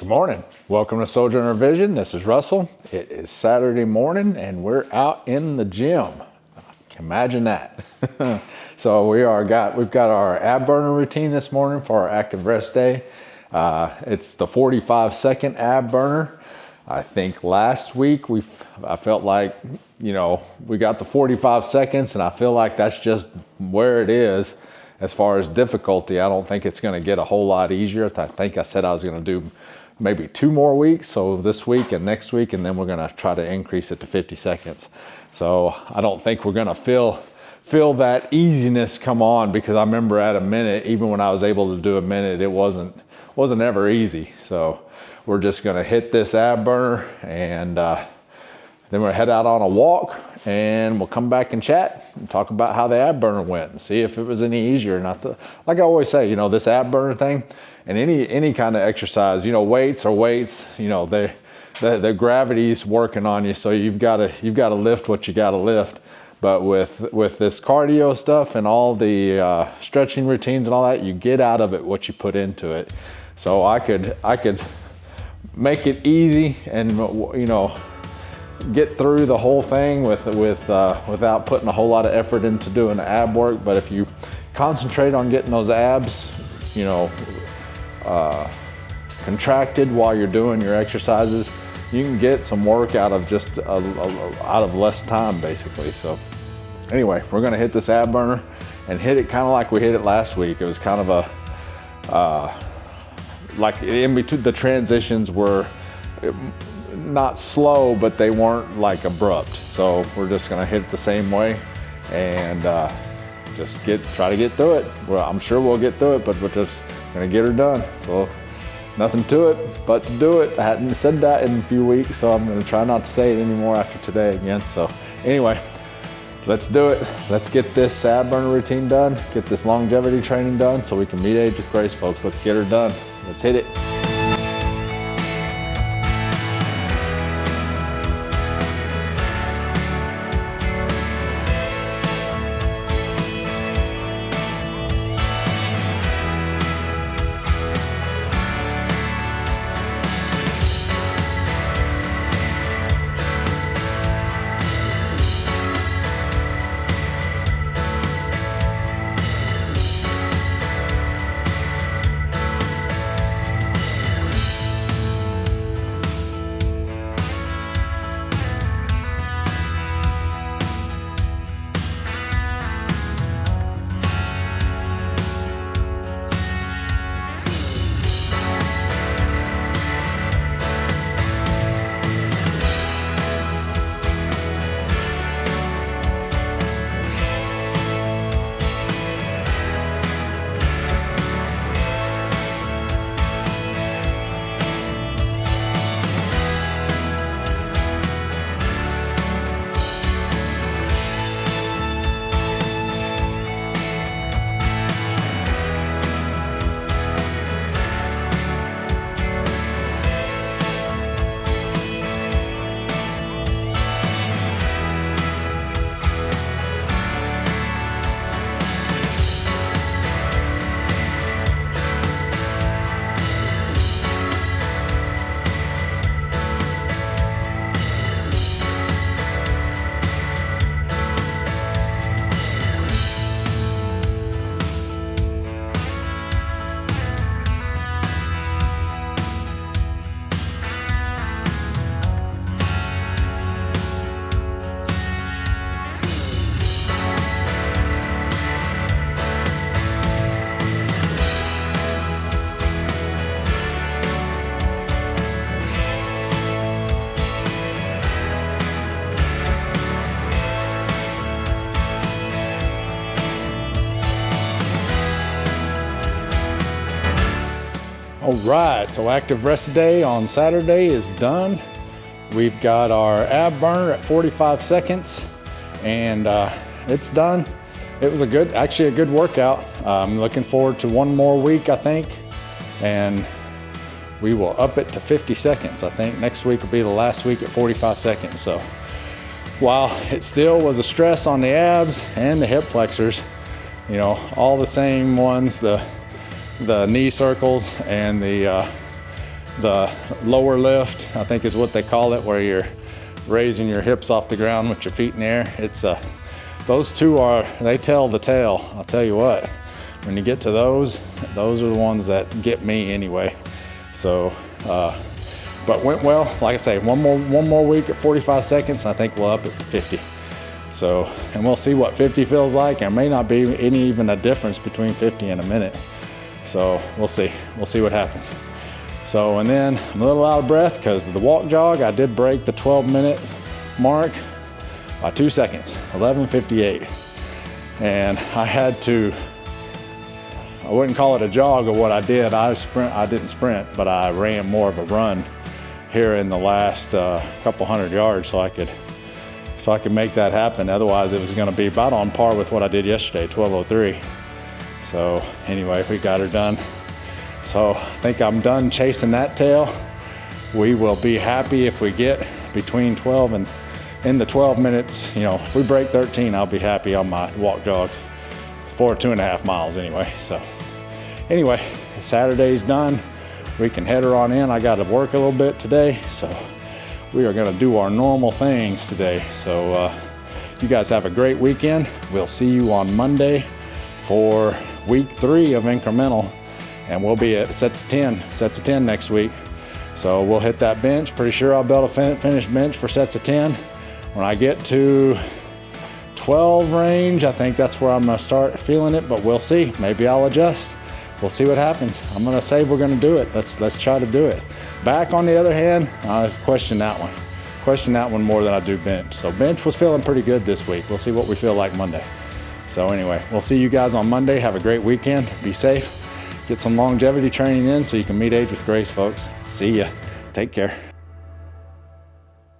Good morning. Welcome to Sojourner Vision. This is Russell. It is Saturday morning and we're out in the gym. Imagine that. So we've got our ab burner routine this morning for our active rest day. It's the 45-second ab burner. I think last week I felt like, we got the 45 seconds and I feel like that's just where it is as far as difficulty. I don't think it's going to get a whole lot easier. I think I said I was going to do maybe 2 more weeks, so this week and next week, and then we're going to try to increase it to 50 seconds. So I don't think we're going to feel that easiness come on, because I remember at a minute, even when I was able to do a minute, it wasn't ever easy. So we're just going to hit this ab burner, and then we'll head out on a walk, and we'll come back and chat and talk about how the ab burner went and see if it was any easier. And like I always say, this ab burner thing and any kind of exercise, weights are weights, the gravity's working on you. So you've got to lift what you got to lift. But with this cardio stuff and all the stretching routines and all that, you get out of it what you put into it. So I could make it easy and, get through the whole thing without putting a whole lot of effort into doing the ab work. But if you concentrate on getting those abs, contracted while you're doing your exercises, you can get some work out of just out of less time, basically. So anyway, we're gonna hit this ab burner and hit it kind of like we hit it last week. It was kind of like in between, the transitions were not slow, but they weren't like abrupt. So we're just gonna hit it the same way and just try to get through it. Well, I'm sure we'll get through it, but we're just gonna get her done. So nothing to it but to do it. I hadn't said that in a few weeks, so I'm gonna try not to say it anymore after today again. So anyway, let's do it. Let's get this ab burner routine done, get this longevity training done so we can meet age with grace, folks. Let's get her done. Let's hit it. All right, so active rest day on Saturday is done. We've got our ab burner at 45 seconds and it's done. It was actually a good workout. I'm looking forward to 1 more week, I think, and we will up it to 50 seconds. I think next week will be the last week at 45 seconds. So while it still was a stress on the abs and the hip flexors, all the same ones, the knee circles and the the lower lift, I think is what they call it, where you're raising your hips off the ground with your feet in the air. It's those two they tell the tale. I'll tell you what, when you get to those are the ones that get me anyway. So, but went well. Like I say, one more week at 45 seconds, and I think we'll up it to 50. So, and we'll see what 50 feels like. There may not be even a difference between 50 and a minute. So we'll see what happens. So, and then I'm a little out of breath because of the walk jog. I did break the 12-minute mark by 2 seconds, 11:58. And I wouldn't call it a jog of what I did. I didn't sprint, but I ran more of a run here in the last couple hundred yards so I could make that happen. Otherwise, it was gonna be about on par with what I did yesterday, 12:03. So anyway, we got her done. So I think I'm done chasing that tail. We will be happy if we get between 12 and in the 12 minutes. You know, if we break 13, I'll be happy on my walk jogs for 2.5 miles anyway. So anyway, Saturday's done. We can head her on in. I got to work a little bit today, so we are gonna do our normal things today. So you guys have a great weekend. We'll see you on Monday for week 3 of incremental, and we'll be at sets of 10 next week. So we'll hit that bench. Pretty sure I'll be able to finish bench for sets of 10. When I get to 12 range, I think that's where I'm gonna start feeling it, but we'll see. Maybe I'll adjust. We'll see what happens. I'm gonna say we're gonna do it. Let's try to do it. Back on the other hand, I've questioned that one. Questioned that one more than I do bench. So bench was feeling pretty good this week. We'll see what we feel like Monday. So anyway, we'll see you guys on Monday. Have a great weekend. Be safe. Get some longevity training in so you can meet age with grace, folks. See ya. Take care.